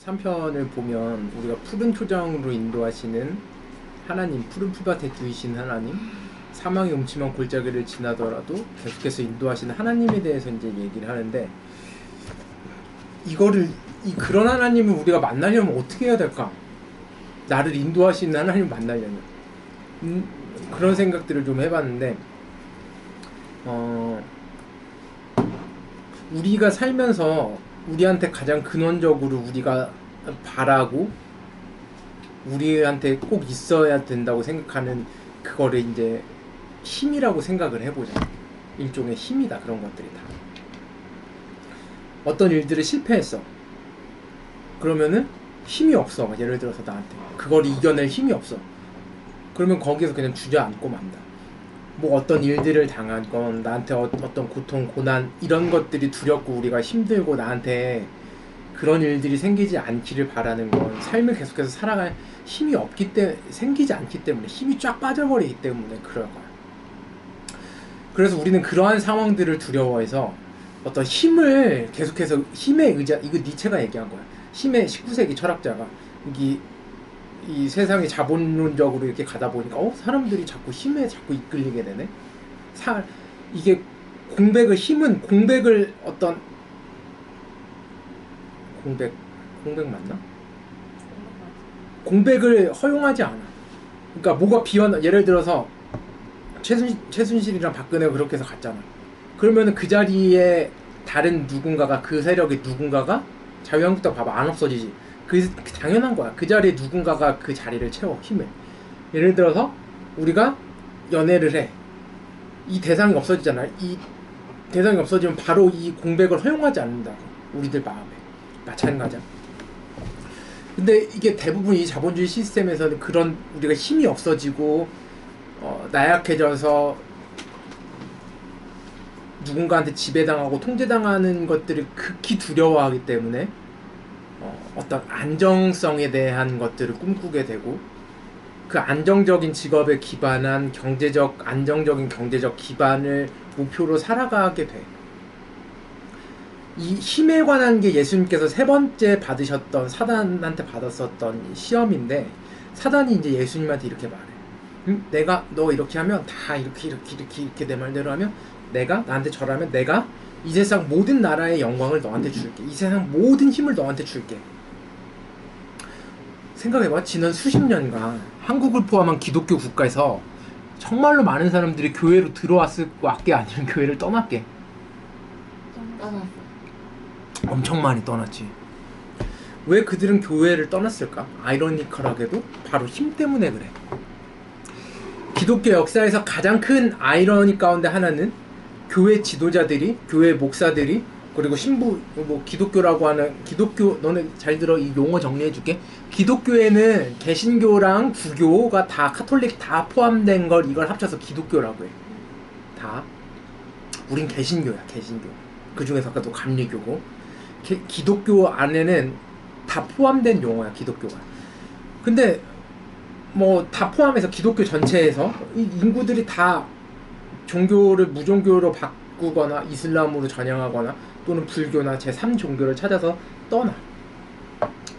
3편을 보면 우리가 푸른 초장으로 인도하시는 하나님, 푸른 풀밭에 두이신 하나님, 사망의 음침한 골짜기를 지나더라도 계속해서 인도하시는 하나님에 대해서 이제 얘기를 하는데, 그런 하나님을 우리가 만나려면 어떻게 해야 될까? 나를 인도하시는 하나님을 만나려면 그런 생각들을 좀 해봤는데, 우리가 살면서 우리한테 가장 근원적으로 우리가 바라고 우리한테 꼭 있어야 된다고 생각하는 그거를 이제 힘이라고 생각을 해보자. 일종의 힘이다. 그런 것들이 다 어떤 일들을 실패했어, 그러면은 힘이 없어. 예를 들어서 나한테 그걸 이겨낼 힘이 없어. 그러면 거기에서 그냥 주저앉고 만다. 뭐 어떤 일들을 당한 건 나한테 어떤 고통, 고난 이런 것들이 두렵고 우리가 힘들고 나한테 그런 일들이 생기지 않기를 바라는 건 삶을 계속해서 살아갈 힘이 없기 때문에, 생기지 않기 때문에, 힘이 쫙 빠져버리기 때문에 그럴 거야. 그래서 우리는 그러한 상황들을 두려워해서 어떤 힘을 계속해서, 힘의 의자, 이거 니체가 얘기한 거야. 힘의 19세기 철학자가 이 세상이 자본론적으로 이렇게 가다 보니까 사람들이 자꾸 힘에 자꾸 이끌리게 되네. 이게 힘은 공백을 어떤 공백 맞나? 공백을 허용하지 않아. 그러니까 뭐가 예를 들어서 최순실이랑 박근혜가 그렇게 해서 갔잖아. 그러면은 그 자리에 다른 누군가가, 그 세력의 누군가가, 자유한국당 봐봐, 안 없어지지. 당연한 거야. 그 자리에 누군가가 그 자리를 채워, 힘을. 예를 들어서 우리가 연애를 해. 이 대상이 없어지잖아. 이 대상이 없어지면 바로 이 공백을 허용하지 않는다고. 우리들 마음에. 마찬가지야. 근데 이게 대부분 이 자본주의 시스템에서는 그런, 우리가 힘이 없어지고 나약해져서 누군가한테 지배당하고 통제당하는 것들을 극히 두려워하기 때문에 어떤 안정성에 대한 것들을 꿈꾸게 되고, 그 안정적인 직업에 기반한 안정적인 경제적 기반을 목표로 살아가게 돼. 이 힘에 관한 게 예수님께서 세 번째 받으셨던, 사단한테 받았었던 시험인데, 사단이 이제 예수님한테 이렇게 말해. 내가 너 이렇게 하면 다 이렇게 내 말대로 하면, 나한테 절하면 내가 이 세상 모든 나라의 영광을 너한테 줄게. 이 세상 모든 힘을 너한테 줄게. 생각해봐. 지난 수십 년간 한국을 포함한 기독교 국가에서 정말로 많은 사람들이 교회로 왔게, 아니면 교회를 떠났게. 떠났어. 엄청 많이 떠났지. 왜 그들은 교회를 떠났을까? 아이러니컬하게도 바로 힘 때문에 그래. 기독교 역사에서 가장 큰 아이러니 가운데 하나는 교회 지도자들이, 교회 목사들이, 그리고 신부, 기독교라고 하는, 너네 잘 들어, 이 용어 정리해줄게. 기독교에는 개신교랑 불교가 다, 카톨릭 다 포함된 걸, 이걸 합쳐서 기독교라고 해. 다. 우린 개신교야, 개신교. 그 중에서 아까 또 감리교고. 기독교 안에는 다 포함된 용어야, 기독교가. 근데 다 포함해서 기독교 전체에서 이 인구들이 다 종교를 무종교로 바꾸거나 이슬람으로 전향하거나 또는 불교나 제3종교를 찾아서 떠나.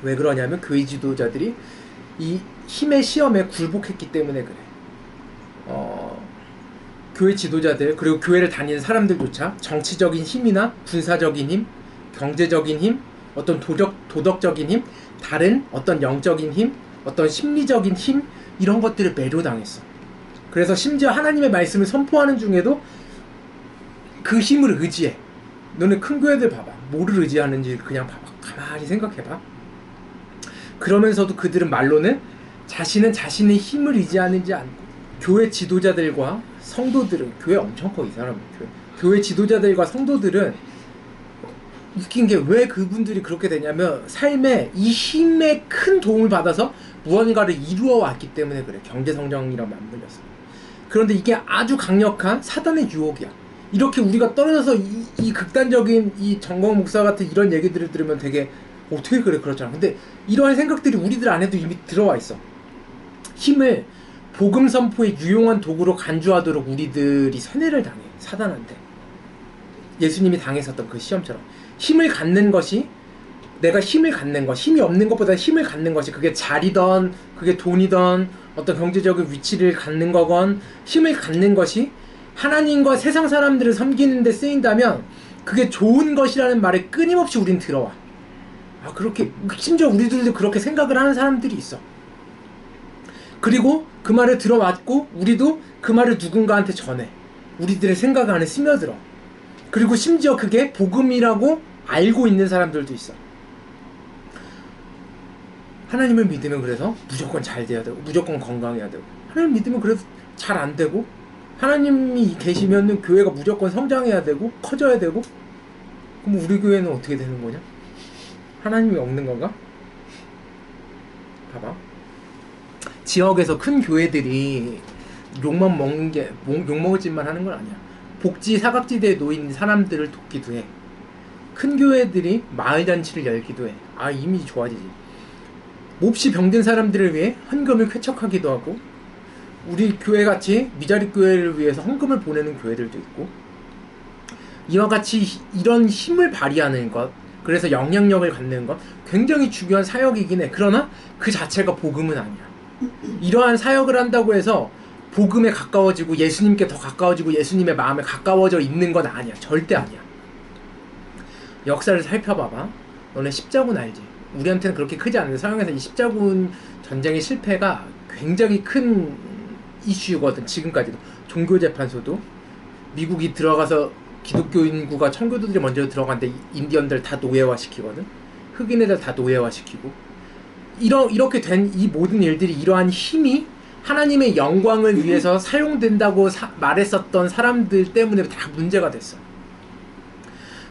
왜 그러냐면 교회 지도자들이 이 힘의 시험에 굴복했기 때문에 그래. 교회 지도자들, 그리고 교회를 다니는 사람들조차 정치적인 힘이나 군사적인 힘, 경제적인 힘, 어떤 도덕적인 힘, 다른 어떤 영적인 힘, 어떤 심리적인 힘, 이런 것들을 매료당했어. 그래서 심지어 하나님의 말씀을 선포하는 중에도 그 힘을 의지해. 너네 큰 교회들 봐봐. 뭐를 의지하는지 그냥 봐봐. 가만히 생각해봐. 그러면서도 그들은 말로는 자신은 자신의 힘을 의지하는지 않고, 교회 지도자들과 성도들은, 교회 엄청 커, 이 사람은. 교회 지도자들과 성도들은 웃긴 게, 왜 그분들이 그렇게 되냐면 삶에 이 힘에 큰 도움을 받아서 무언가를 이루어 왔기 때문에 그래. 경제성장이랑 맞물렸어. 그런데 이게 아주 강력한 사단의 유혹이야. 이렇게 우리가 떨어져서 이 극단적인 이 정광 목사 같은 이런 얘기들을 들으면 되게 어떻게 그래, 그렇잖아. 근데 이러한 생각들이 우리들 안에도 이미 들어와 있어. 힘을 복음 선포의 유용한 도구로 간주하도록 우리들이 세뇌를 당해, 사단한테. 예수님이 당했었던 그 시험처럼. 힘을 갖는 것이 내가 힘을 갖는 것, 힘이 없는 것보다 힘을 갖는 것이 그게 자리던 그게 돈이던 어떤 경제적인 위치를 갖는 거건 힘을 갖는 것이 하나님과 세상 사람들을 섬기는 데 쓰인다면 그게 좋은 것이라는 말을 끊임없이 우린 들어와. 아, 그렇게 심지어 우리들도 그렇게 생각을 하는 사람들이 있어. 그리고 그 말을 들어왔고 우리도 그 말을 누군가한테 전해. 우리들의 생각 안에 스며들어. 그리고 심지어 그게 복음이라고 알고 있는 사람들도 있어. 하나님을 믿으면 그래서 무조건 잘 돼야 되고 무조건 건강해야 되고, 하나님 믿으면 그래서 잘 안 되고, 하나님이 계시면 교회가 무조건 성장해야 되고 커져야 되고, 그럼 우리 교회는 어떻게 되는 거냐? 하나님이 없는 건가? 봐봐. 지역에서 큰 교회들이 욕만 먹는 게 욕먹을 짓만 하는 건 아니야. 복지 사각지대에 놓인 사람들을 돕기도 해. 큰 교회들이 마을잔치를 열기도 해. 아, 이미지 좋아지지. 몹시 병든 사람들을 위해 헌금을 쾌척하기도 하고, 우리 교회같이 미자립 교회를 위해서 헌금을 보내는 교회들도 있고, 이와 같이 이런 힘을 발휘하는 것, 그래서 영향력을 갖는 것 굉장히 중요한 사역이긴 해. 그러나 그 자체가 복음은 아니야. 이러한 사역을 한다고 해서 복음에 가까워지고 예수님께 더 가까워지고 예수님의 마음에 가까워져 있는 건 아니야. 절대 아니야. 역사를 살펴봐봐. 너네 십자군 알지? 우리한테는 그렇게 크지 않은데 서양에서 이 십자군 전쟁의 실패가 굉장히 큰 이슈거든. 지금까지도. 종교재판소도 미국이 들어가서 기독교 인구가 청교도들이 먼저 들어갔는데 인디언들 다 노예화시키거든. 흑인 애들 다 노예화시키고, 이렇게 된 이 모든 일들이 이러한 힘이 하나님의 영광을 위해서 사용된다고 말했었던 사람들 때문에 다 문제가 됐어.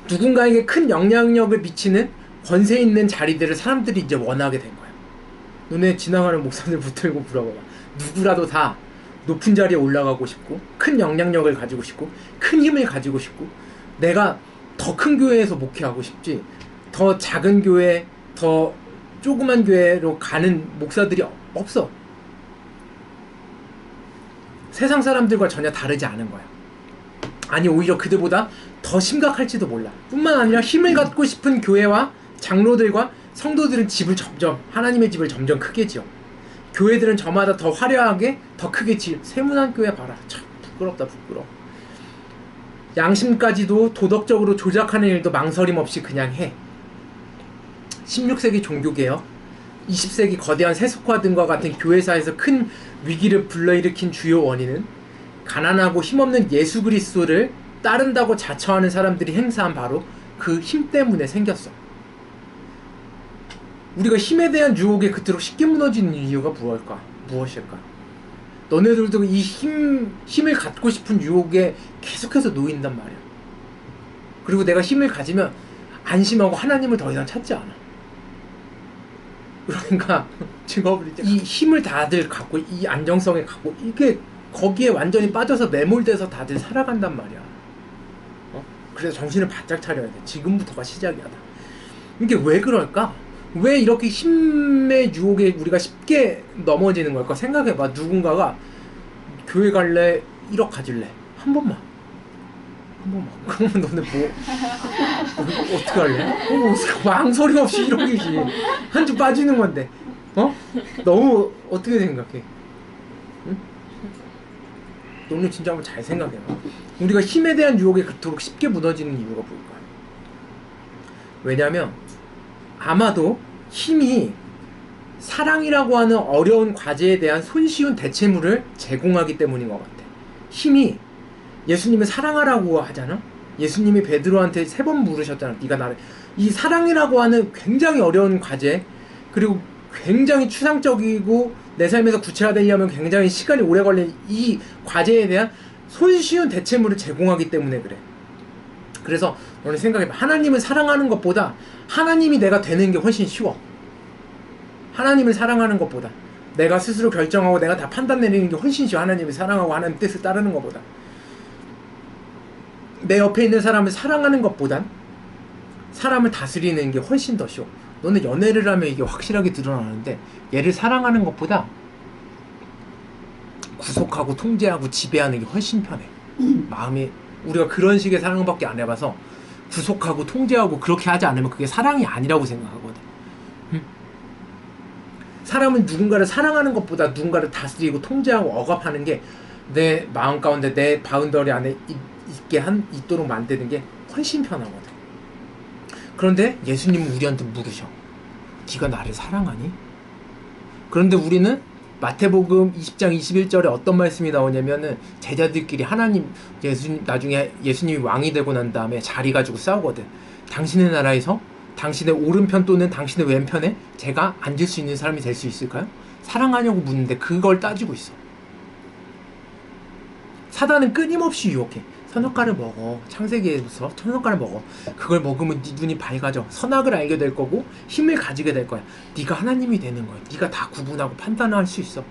누군가에게 큰 영향력을 미치는 권세 있는 자리들을 사람들이 이제 원하게 된 거야. 너네 지나가는 목사들 붙들고 물어봐봐. 누구라도 다 높은 자리에 올라가고 싶고, 큰 영향력을 가지고 싶고, 큰 힘을 가지고 싶고, 내가 더 큰 교회에서 목회하고 싶지, 더 작은 교회, 더 조그만 교회로 가는 목사들이 없어. 세상 사람들과 전혀 다르지 않은 거야. 아니, 오히려 그들보다 더 심각할지도 몰라. 뿐만 아니라 힘을 갖고 싶은 교회와 장로들과 성도들은 하나님의 집을 점점 크게 지어. 교회들은 저마다 더 화려하게 더 크게 지어. 세문안교회 봐라. 참 부끄럽다, 부끄러워. 양심까지도 도덕적으로 조작하는 일도 망설임 없이 그냥 해. 16세기 종교개혁, 20세기 거대한 세속화 등과 같은 교회사에서 큰 위기를 불러일으킨 주요 원인은 가난하고 힘없는 예수 그리스도를 따른다고 자처하는 사람들이 행사한 바로 그 힘 때문에 생겼어. 우리가 힘에 대한 유혹에 그토록 쉽게 무너지는 이유가 무엇일까? 너네들도 이 힘을 갖고 싶은 유혹에 계속해서 놓인단 말이야. 그리고 내가 힘을 가지면 안심하고 하나님을 더 이상 찾지 않아. 그러니까 이 힘을 다들 갖고, 이 안정성에 갖고, 이게 거기에 완전히 빠져서 매몰돼서 다들 살아간단 말이야. 그래서 정신을 바짝 차려야 돼. 지금부터가 시작이야. 이게 왜 그럴까? 왜 이렇게 힘의 유혹에 우리가 쉽게 넘어지는 걸까? 생각해봐. 누군가가 교회 갈래? 1억 가질래? 한 번만. 그러면 너네 어떻게 할래? 망설임 없이 1억이지. 한 주 빠지는 건데. 너무 어떻게 생각해? 응? 너네 진짜 한번 잘 생각해봐. 우리가 힘에 대한 유혹에 그토록 쉽게 무너지는 이유가 뭘까? 왜냐면 아마도 힘이 사랑이라고 하는 어려운 과제에 대한 손쉬운 대체물을 제공하기 때문인 것 같아. 힘이, 예수님은 사랑하라고 하잖아. 예수님이 베드로한테 3번 물으셨잖아. 네가 나를. 이 사랑이라고 하는 굉장히 어려운 과제, 그리고 굉장히 추상적이고 내 삶에서 구체화되려면 굉장히 시간이 오래 걸린 이 과제에 대한 손쉬운 대체물을 제공하기 때문에 그래. 그래서 너는 생각해봐. 하나님을 사랑하는 것보다 하나님이 내가 되는 게 훨씬 쉬워. 하나님을 사랑하는 것보다 내가 스스로 결정하고 내가 다 판단 내리는 게 훨씬 쉬워. 하나님을 사랑하고 하나님 뜻을 따르는 것보다. 내 옆에 있는 사람을 사랑하는 것보단 사람을 다스리는 게 훨씬 더 쉬워. 너는 연애를 하면 이게 확실하게 드러나는데, 얘를 사랑하는 것보다 구속하고 통제하고 지배하는 게 훨씬 편해. 마음이, 우리가 그런 식의 사랑밖에 안 해봐서 구속하고 통제하고 그렇게 하지 않으면 그게 사랑이 아니라고 생각하거든. 사람은 누군가를 사랑하는 것보다 누군가를 다스리고 통제하고 억압하는 게 내 마음 가운데 내 바운더리 안에 있도록 만드는 게 훨씬 편하거든. 그런데 예수님은 우리한테 물으셔. 네가 나를 사랑하니? 그런데 우리는 마태복음 20장 21절에 어떤 말씀이 나오냐면은 제자들끼리 나중에 예수님이 왕이 되고 난 다음에 자리 가지고 싸우거든. 당신의 나라에서 당신의 오른편 또는 당신의 왼편에 제가 앉을 수 있는 사람이 될 수 있을까요? 사랑하냐고 묻는데 그걸 따지고 있어. 사단은 끊임없이 유혹해. 선악과를 먹어. 창세기에서 선악과를 먹어. 그걸 먹으면 네 눈이 밝아져. 선악을 알게 될 거고 힘을 가지게 될 거야. 네가 하나님이 되는 거야. 네가 다 구분하고 판단할 수 있어.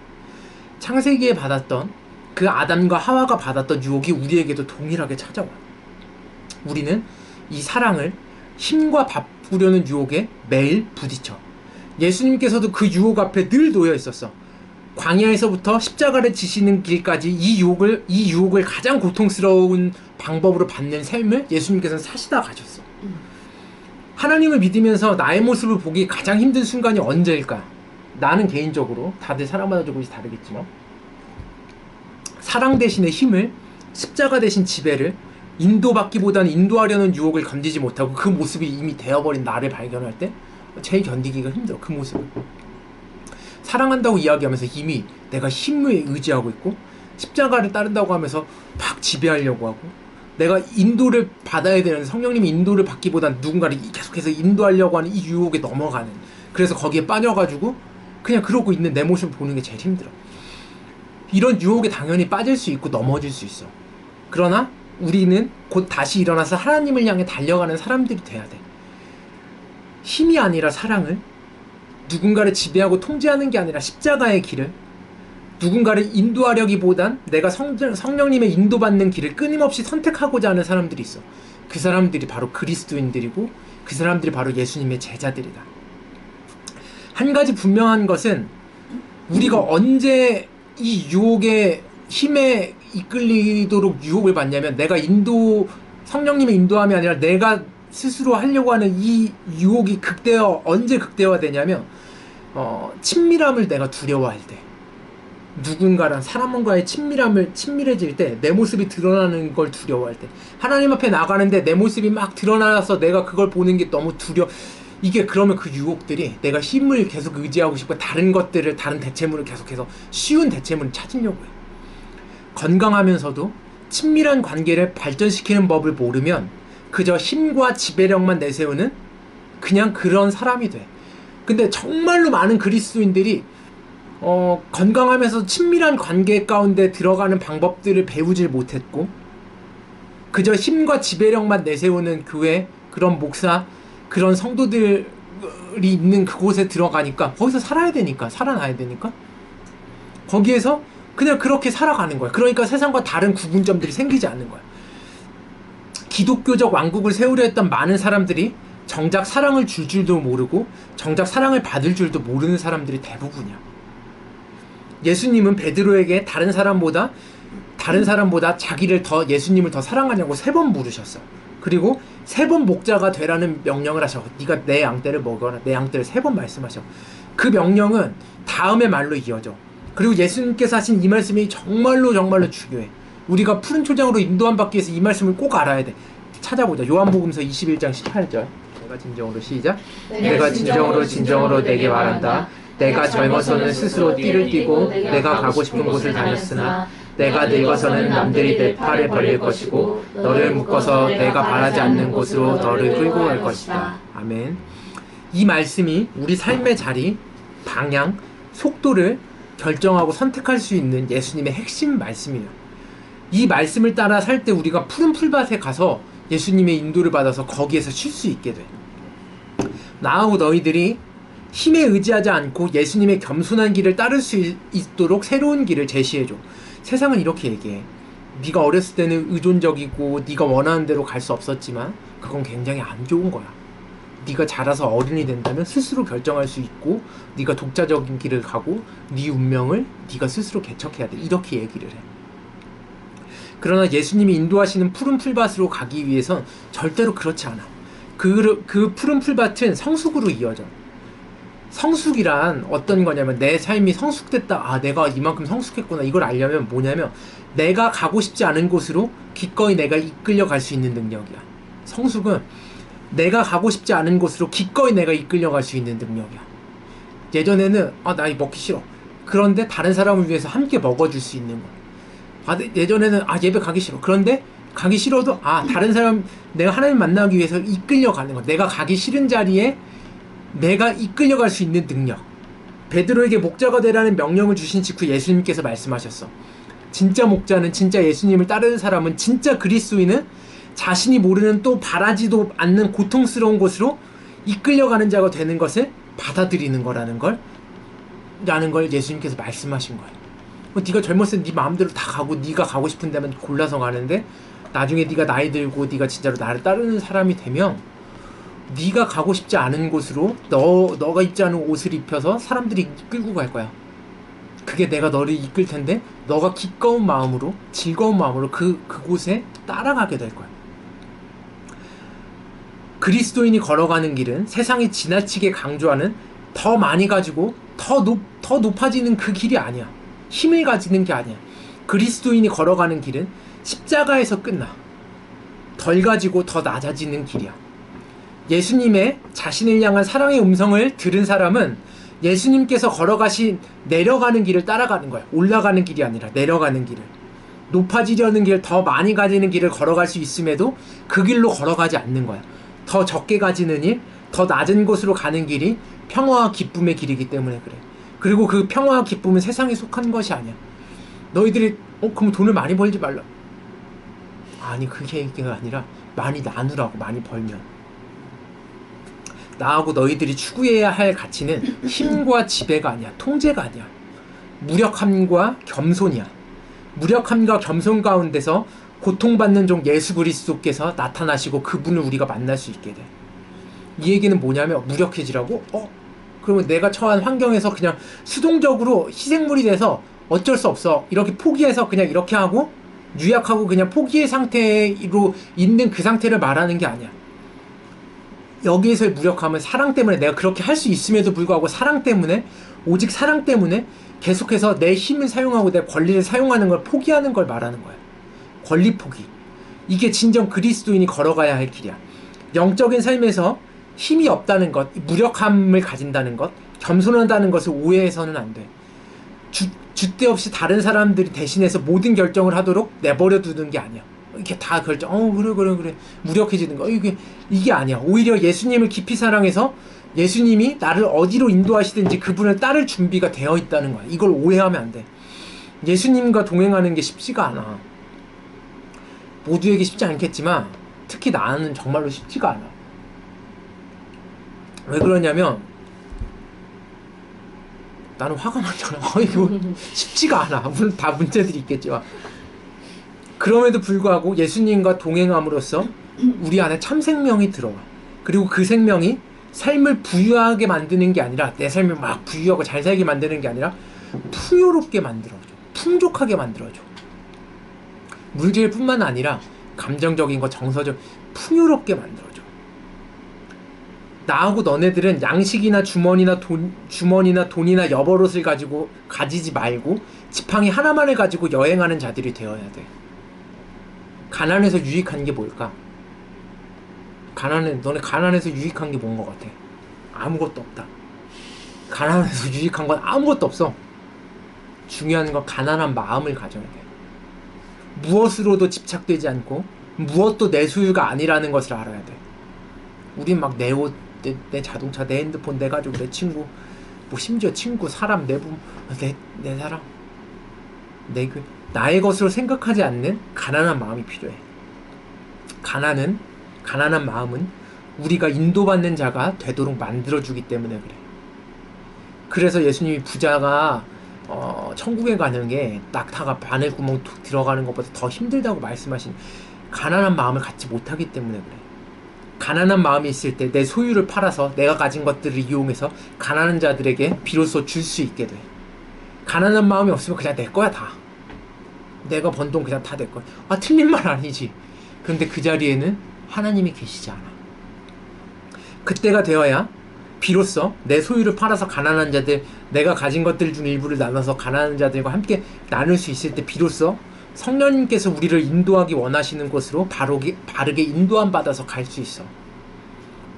창세기에 받았던 그 아담과 하와가 받았던 유혹이 우리에게도 동일하게 찾아와. 우리는 이 사랑을 힘과 바꾸려는 유혹에 매일 부딪혀. 예수님께서도 그 유혹 앞에 늘 놓여 있었어. 광야에서부터 십자가를 지시는 길까지 이 유혹을 가장 고통스러운 방법으로 받는 삶을 예수님께서는 사시다 가셨어. 하나님을 믿으면서 나의 모습을 보기 가장 힘든 순간이 언제일까? 나는 개인적으로 다들 사람마다 조금씩 다르겠지만 사랑 대신의 힘을 십자가 대신 지배를 인도받기보다는 인도하려는 유혹을 견디지 못하고 그 모습이 이미 되어버린 나를 발견할 때 제일 견디기가 힘들어. 그 모습을 사랑한다고 이야기하면서 이미 내가 힘을 의지하고 있고 십자가를 따른다고 하면서 막 지배하려고 하고 내가 인도를 받아야 되는 성령님의 인도를 받기보단 누군가를 계속해서 인도하려고 하는 이 유혹에 넘어가는, 그래서 거기에 빠져가지고 그냥 그러고 있는 내 모습을 보는 게 제일 힘들어. 이런 유혹에 당연히 빠질 수 있고 넘어질 수 있어. 그러나 우리는 곧 다시 일어나서 하나님을 향해 달려가는 사람들이 돼야 돼. 힘이 아니라 사랑을, 누군가를 지배하고 통제하는 게 아니라 십자가의 길을, 누군가를 인도하려기보단 내가 성령님의 인도받는 길을 끊임없이 선택하고자 하는 사람들이 있어. 그 사람들이 바로 그리스도인들이고 그 사람들이 바로 예수님의 제자들이다. 한 가지 분명한 것은 우리가 언제 이 유혹의 힘에 이끌리도록 유혹을 받냐면 내가 성령님의 인도함이 아니라 내가 스스로 하려고 하는 이 유혹이 언제 극대화되냐면 친밀함을 내가 두려워할 때, 누군가랑 사람과의 친밀해질 때, 내 모습이 드러나는 걸 두려워할 때, 하나님 앞에 나가는데 내 모습이 막 드러나서 내가 그걸 보는 게 너무 이게 그러면 그 유혹들이 내가 힘을 계속 의지하고 싶고 다른 대체물을 계속해서 쉬운 대체물을 찾으려고 해요. 건강하면서도 친밀한 관계를 발전시키는 법을 모르면 그저 힘과 지배력만 내세우는 그냥 그런 사람이 돼. 근데 정말로 많은 그리스도인들이 건강하면서 친밀한 관계 가운데 들어가는 방법들을 배우질 못했고 그저 힘과 지배력만 내세우는 교회, 그런 목사, 그런 성도들이 있는 그곳에 들어가니까 거기서 살아나야 되니까 거기에서 그냥 그렇게 살아가는 거야. 그러니까 세상과 다른 구분점들이 생기지 않는 거야. 기독교적 왕국을 세우려 했던 많은 사람들이 정작 사랑을 줄 줄도 모르고 정작 사랑을 받을 줄도 모르는 사람들이 대부분이야. 예수님은 베드로에게 다른 사람보다 예수님을 더 사랑하냐고 3번 물으셨어. 그리고 3번 목자가 되라는 명령을 하셔. 네가 내 양떼를 먹어라. 내 양떼를 3번 말씀하셔. 그 명령은 다음의 말로 이어져. 그리고 예수님께서 하신 이 말씀이 정말로 중요해. 우리가 푸른 초장으로 인도함 받기 위해서 이 말씀을 꼭 알아야 돼. 찾아보자. 요한복음서 21장 18절. 내가 진정으로 시작. 내가 진정으로 내게 말한다. 내가 젊어서는 스스로 띠를 띠고 내가 가고 싶은 곳을 다녔으나 내가 늙어서는 남들이 내 팔에 벌릴 것이고 너를 묶어서 내가 바라지 않는 곳으로 너를 끌고 갈 것이다. 아멘. 이 말씀이 우리 삶의 자리, 방향, 속도를 결정하고 선택할 수 있는 예수님의 핵심 말씀이에요. 이 말씀을 따라 살 때 우리가 푸른 풀밭에 가서 예수님의 인도를 받아서 거기에서 쉴 수 있게 돼. 나하고 너희들이 힘에 의지하지 않고 예수님의 겸손한 길을 따를 수 있도록 새로운 길을 제시해줘. 세상은 이렇게 얘기해. 네가 어렸을 때는 의존적이고 네가 원하는 대로 갈 수 없었지만 그건 굉장히 안 좋은 거야. 네가 자라서 어른이 된다면 스스로 결정할 수 있고 네가 독자적인 길을 가고 네 운명을 네가 스스로 개척해야 돼. 이렇게 얘기를 해. 그러나 예수님이 인도하시는 푸른 풀밭으로 가기 위해선 절대로 그렇지 않아. 그 푸른 풀밭은 성숙으로 이어져. 성숙이란 어떤 거냐면 내 삶이 성숙됐다. 아, 내가 이만큼 성숙했구나. 이걸 알려면 뭐냐면 내가 가고 싶지 않은 곳으로 기꺼이 내가 이끌려 갈 수 있는 능력이야. 성숙은 내가 가고 싶지 않은 곳으로 기꺼이 내가 이끌려 갈 수 있는 능력이야. 예전에는 나 이 먹기 싫어. 그런데 다른 사람을 위해서 함께 먹어줄 수 있는 거야. 예전에는 예배 가기 싫어. 그런데 가기 싫어도 다른 사람 내가 하나님 만나기 위해서 이끌려 가는 거. 내가 가기 싫은 자리에 내가 이끌려갈 수 있는 능력. 베드로에게 목자가 되라는 명령을 주신 직후 예수님께서 말씀하셨어. 진짜 목자는, 진짜 예수님을 따르는 사람은, 진짜 그리스도인은 자신이 모르는 또 바라지도 않는 고통스러운 곳으로 이끌려가는 자가 되는 것을 받아들이는 거라는 걸 예수님께서 말씀하신 거예요. 네가 젊었을 때 네 마음대로 다 가고 네가 가고 싶은 데만 골라서 가는데 나중에 네가 나이 들고 네가 진짜로 나를 따르는 사람이 되면 네가 가고 싶지 않은 곳으로 너가 입지 않은 옷을 입혀서 사람들이 이끌고 갈 거야. 그게 내가 너를 이끌 텐데 너가 기꺼운 마음으로, 즐거운 마음으로 그곳에 따라가게 될 거야. 그리스도인이 걸어가는 길은 세상이 지나치게 강조하는 더 많이 가지고 더 높아지는 그 길이 아니야. 힘을 가지는 게 아니야. 그리스도인이 걸어가는 길은 십자가에서 끝나. 덜 가지고 더 낮아지는 길이야. 예수님의 자신을 향한 사랑의 음성을 들은 사람은 예수님께서 걸어가신 내려가는 길을 따라가는 거야. 올라가는 길이 아니라 내려가는 길을. 높아지려는 길, 더 많이 가지는 길을 걸어갈 수 있음에도 그 길로 걸어가지 않는 거야. 더 적게 가지는 일, 더 낮은 곳으로 가는 길이 평화와 기쁨의 길이기 때문에 그래. 그리고 그 평화와 기쁨은 세상에 속한 것이 아니야. 너희들이 그럼 돈을 많이 벌지 말라. 아니, 그게 얘기가 아니라 많이 나누라고. 많이 벌면 나하고 너희들이 추구해야 할 가치는 힘과 지배가 아니야. 통제가 아니야. 무력함과 겸손이야. 무력함과 겸손 가운데서 고통받는 종 예수 그리스도께서 나타나시고 그분을 우리가 만날 수 있게 돼. 이 얘기는 뭐냐면 무력해지라고? 그러면 내가 처한 환경에서 그냥 수동적으로 희생물이 돼서 어쩔 수 없어. 이렇게 포기해서 그냥 이렇게 하고 유약하고 그냥 포기의 상태로 있는 그 상태를 말하는 게 아니야. 여기에서의 무력함은 사랑 때문에 내가 그렇게 할 수 있음에도 불구하고 사랑 때문에, 오직 사랑 때문에 계속해서 내 힘을 사용하고 내 권리를 사용하는 걸 포기하는 걸 말하는 거야. 권리 포기. 이게 진정 그리스도인이 걸어가야 할 길이야. 영적인 삶에서 힘이 없다는 것, 무력함을 가진다는 것, 겸손하다는 것을 오해해서는 안 돼. 줏대 없이 다른 사람들이 대신해서 모든 결정을 하도록 내버려 두는 게 아니야. 이렇게 다 결정, 그래. 무력해지는 거. 이게 아니야. 오히려 예수님을 깊이 사랑해서 예수님이 나를 어디로 인도하시든지 그분을 따를 준비가 되어 있다는 거야. 이걸 오해하면 안 돼. 예수님과 동행하는 게 쉽지가 않아. 모두에게 쉽지 않겠지만 특히 나는 정말로 쉽지가 않아. 왜 그러냐면 나는 화가 나잖아. 이거 쉽지가 않아. 물론 다 문제들이 있겠지만 그럼에도 불구하고 예수님과 동행함으로써 우리 안에 참 생명이 들어와. 그리고 그 생명이 삶을 부유하게 만드는 게 아니라, 내 삶을 막 부유하고 잘 살게 만드는 게 아니라 풍요롭게 만들어줘. 풍족하게 만들어줘. 물질뿐만 아니라 감정적인 거, 정서적, 풍요롭게 만들어줘. 나하고 너네들은 양식이나 주머니나 돈이나 여벌옷을 가지지 말고 지팡이 하나만을 가지고 여행하는 자들이 되어야 돼. 가난해서 유익한 게 뭘까? 너네 가난해서 유익한 게 뭔 것 같아? 아무것도 없다. 가난해서 유익한 건 아무것도 없어. 중요한 건 가난한 마음을 가져야 돼. 무엇으로도 집착되지 않고 무엇도 내 소유가 아니라는 것을 알아야 돼. 우린 막 내 옷, 내 자동차, 내 핸드폰, 내 가족, 내 친구, 심지어 친구, 사람, 내 사람, 나의 것으로 생각하지 않는 가난한 마음이 필요해. 가난한 마음은 우리가 인도받는 자가 되도록 만들어주기 때문에 그래. 그래서 예수님이 부자가 천국에 가는 게 낙타가 바늘구멍 들어가는 것보다 더 힘들다고 말씀하신, 가난한 마음을 갖지 못하기 때문에 그래. 가난한 마음이 있을 때 내 소유를 팔아서 내가 가진 것들을 이용해서 가난한 자들에게 비로소 줄 수 있게 돼. 가난한 마음이 없으면 그냥 내 거야 다. 내가 번 돈 그냥 다 내 거야. 틀린 말 아니지. 그런데 그 자리에는 하나님이 계시지 않아. 그때가 되어야 비로소 내 소유를 팔아서 가난한 자들, 내가 가진 것들 중 일부를 나눠서 가난한 자들과 함께 나눌 수 있을 때 비로소 성령님께서 우리를 인도하기 원하시는 곳으로 바르게 인도함 받아서 갈 수 있어.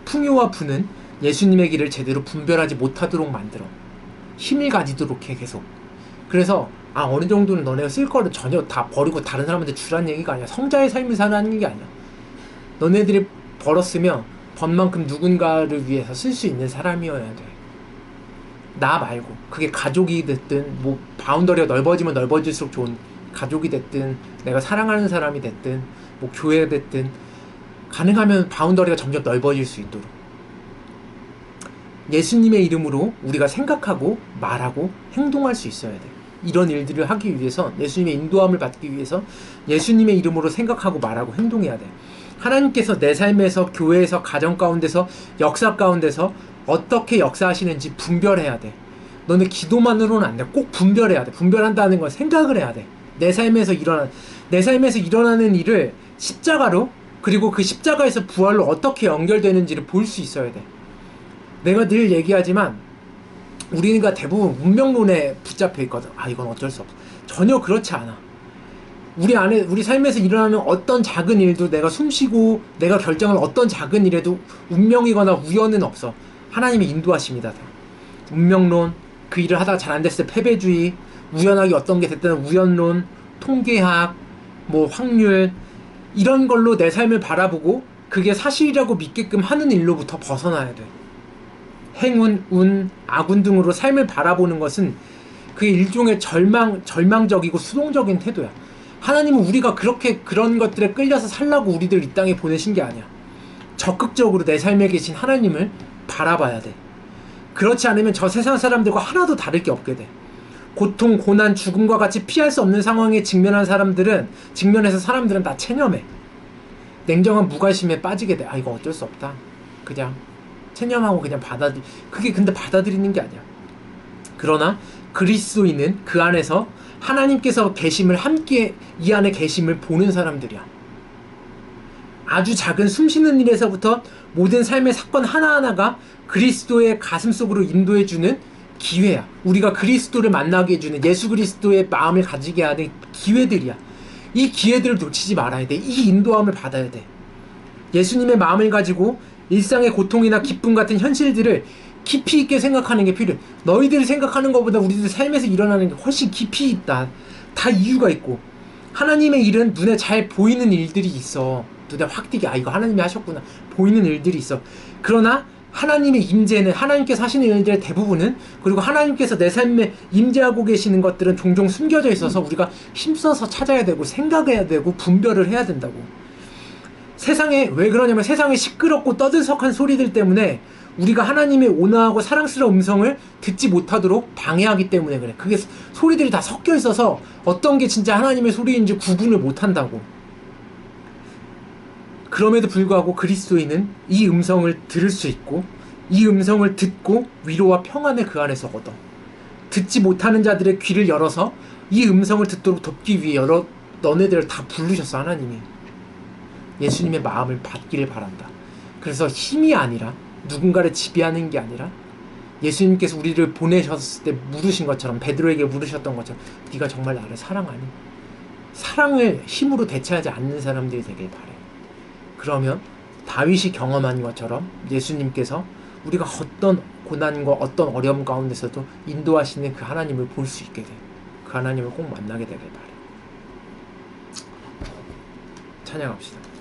풍요와 부는 예수님의 길을 제대로 분별하지 못하도록 만들어. 힘을 가지도록 해 계속. 그래서 어느 정도는 너네가 쓸 거를 전혀 다 버리고 다른 사람한테 주라는 얘기가 아니야. 성자의 삶을 사는 게 아니야. 너네들이 벌었으면 번 만큼 누군가를 위해서 쓸 수 있는 사람이어야 돼. 나 말고. 그게 가족이 됐든 뭐 바운더리가 넓어지면 넓어질수록 좋은 가족이 됐든 내가 사랑하는 사람이 됐든 뭐 교회가 됐든 가능하면 바운더리가 점점 넓어질 수 있도록 예수님의 이름으로 우리가 생각하고 말하고 행동할 수 있어야 돼. 이런 일들을 하기 위해서 예수님의 인도함을 받기 위해서 예수님의 이름으로 생각하고 말하고 행동해야 돼. 하나님께서 내 삶에서 교회에서 가정 가운데서 역사 가운데서 어떻게 역사하시는지 분별해야 돼. 너는 기도만으로는 안 돼. 꼭 분별해야 돼. 분별한다는 건 생각을 해야 돼. 내 삶에서 일어나는 일을 십자가로 그리고 그 십자가에서 부활로 어떻게 연결되는지를 볼 수 있어야 돼. 내가 늘 얘기하지만 우리가 대부분 운명론에 붙잡혀 있거든. 이건 어쩔 수 없어. 전혀 그렇지 않아. 우리 삶에서 일어나는 어떤 작은 일도 내가 숨쉬고 내가 결정한 어떤 작은 일에도 운명이거나 우연은 없어. 하나님의 인도하십니다. 운명론, 그 일을 하다가 잘 안 됐을 때 패배주의, 우연하게 어떤 게 됐다는 우연론, 통계학, 뭐 확률 이런 걸로 내 삶을 바라보고 그게 사실이라고 믿게끔 하는 일로부터 벗어나야 돼. 행운, 운, 악운 등으로 삶을 바라보는 것은 그게 일종의 절망적이고 수동적인 태도야. 하나님은 우리가 그런 것들에 끌려서 살라고 우리들 이 땅에 보내신 게 아니야. 적극적으로 내 삶에 계신 하나님을 바라봐야 돼. 그렇지 않으면 저 세상 사람들과 하나도 다를 게 없게 돼. 고통, 고난, 죽음과 같이 피할 수 없는 상황에 직면해서 사람들은 다 체념해. 냉정한 무관심에 빠지게 돼. 이거 어쩔 수 없다. 그냥 체념하고 그냥 그게 근데 받아들이는 게 아니야. 그러나 그리스도인은 그 안에서 하나님께서 계심을 함께 이 안에 계심을 보는 사람들이야. 아주 작은 숨쉬는 일에서부터 모든 삶의 사건 하나하나가 그리스도의 가슴 속으로 인도해주는 기회야. 우리가 그리스도를 만나게 해주는 예수 그리스도의 마음을 가지게 하는 기회들이야. 이 기회들을 놓치지 말아야 돼. 이 인도함을 받아야 돼. 예수님의 마음을 가지고 일상의 고통이나 기쁨 같은 현실들을 깊이 있게 생각하는 게 필요해. 너희들이 생각하는 것보다 우리들 삶에서 일어나는 게 훨씬 깊이 있다. 다 이유가 있고 하나님의 일은 눈에 잘 보이는 일들이 있어. 눈에 확 띄게 이거 하나님이 하셨구나 보이는 일들이 있어. 그러나 하나님의 임재는 하나님께서 하시는 일들의 대부분은 그리고 하나님께서 내 삶에 임재하고 계시는 것들은 종종 숨겨져 있어서 우리가 힘써서 찾아야 되고 생각해야 되고 분별을 해야 된다고. 왜 그러냐면 세상에 시끄럽고 떠들썩한 소리들 때문에 우리가 하나님의 온화하고 사랑스러운 음성을 듣지 못하도록 방해하기 때문에 그래. 그게 소리들이 다 섞여 있어서 어떤 게 진짜 하나님의 소리인지 구분을 못한다고. 그럼에도 불구하고 그리스도인은 이 음성을 들을 수 있고 이 음성을 듣고 위로와 평안을 그 안에서 얻어. 듣지 못하는 자들의 귀를 열어서 이 음성을 듣도록 돕기 위해 너네들을 다 부르셨어. 하나님이 예수님의 마음을 받기를 바란다. 그래서 힘이 아니라 누군가를 지배하는 게 아니라 예수님께서 우리를 보내셨을 때 물으신 것처럼 베드로에게 물으셨던 것처럼 네가 정말 나를 사랑하니? 사랑을 힘으로 대체하지 않는 사람들이 되길 바래. 그러면 다윗이 경험한 것처럼 예수님께서 우리가 어떤 고난과 어떤 어려움 가운데서도 인도하시는 그 하나님을 볼 수 있게 돼. 그 하나님을 꼭 만나게 되길 바래. 찬양합시다.